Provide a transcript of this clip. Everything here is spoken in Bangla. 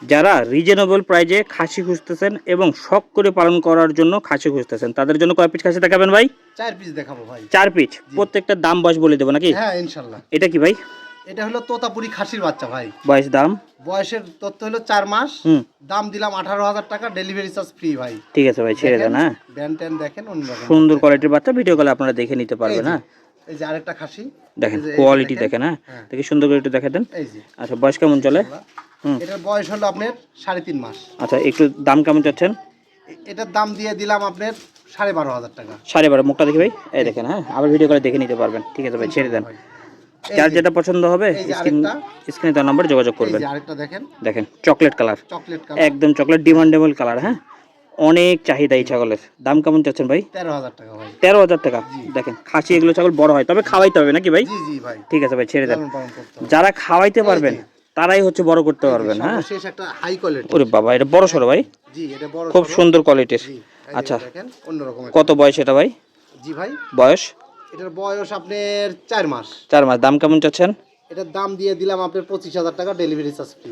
যারা রিজনেবল প্রাইজে খাসি খুঁজতেছেন এবং শখ করে পালন করার জন্য খাসি খুঁজতেছেন তাদের জন্য কয় পিস খাসি দেখাবেন ভাই? 4 পিস দেখাবো ভাই। 4 পিস। প্রত্যেকটার দাম বয়স বলে দেবো নাকি? হ্যাঁ ইনশাআল্লাহ। এটা কি ভাই? এটা হলো তোতাপুরি খাসির বাচ্চা ভাই। বয়স, দাম? বয়সের তথ্য হলো 4 মাস। দাম দিলাম 18,000 টাকা, ডেলিভারি চার্জ ফ্রি ভাই। ঠিক আছে ভাই, ছেড়ে দেন। হ্যাঁ, ব্যান ট্যান দেখেন অন্যরকম সুন্দর কোয়ালিটির বাচ্চা, ভিডিও কলে আপনারা দেখে নিতে পারবেন। হ্যাঁ, এই যে আরেকটা খাসি দেখেন কোয়ালিটি দেখেন। হ্যাঁ, দেখি সুন্দর করে একটু দেখে দেন। এই যে আচ্ছা, বয়স কেমন চলে? এটার বয়স হলো আপনার 3.5 মাস। আচ্ছা, একটু দাম কেমন চাচ্ছেন? এটার দাম দিয়ে দিলাম আপনার 12,500 টাকা। 12.5। মুখটা দেখি ভাই, এই দেখেন। হ্যাঁ, আবার ভিডিও করে দেখে নিতে পারবেন। ঠিক আছে ভাই, ছেড়ে দেন। যার যেটা পছন্দ হবে স্ক্রিনে দেওয়া নাম্বারে যোগাযোগ করবেন। আরেকটা দেখেন, দেখেন চকলেট কালার, চকলেট কালার, একদম চকলেট, ডিমান্ডেবল কালার। হ্যাঁ, অনেক চাহিদা এই ছাগলের। দাম কেমন চাচ্ছেন ভাই? 13,000 টাকা ভাই। 13,000 টাকা। দেখেন খাসি এগুলো ছাগল বড় হয়, তবে খাওয়াইতে হবে নাকি ভাই? জি জি ভাই। ঠিক আছে ভাই, ছেড়ে দেন। লালন পালন করতে হবে। যারা খাওয়াইতে পারবেন তারাই হচ্ছে বড় করতে পারবেন। হ্যাঁ, শেষ একটা হাই কোয়ালিটি। ওরে বাবা, এটা বড় সরো ভাই। জি, এটা বড় খুব সুন্দর কোয়ালিটির। জি, আচ্ছা, দেখেন অন্যরকম। কত বয়স এটা ভাই? জি ভাই, বয়স? এটার বয়স আপনার 4 মাস। 4 মাস। দাম কেমন চাচ্ছেন? এটার দাম দিয়ে দিলাম আপনার 25,000 টাকা, ডেলিভারি চার্জ ফ্রি।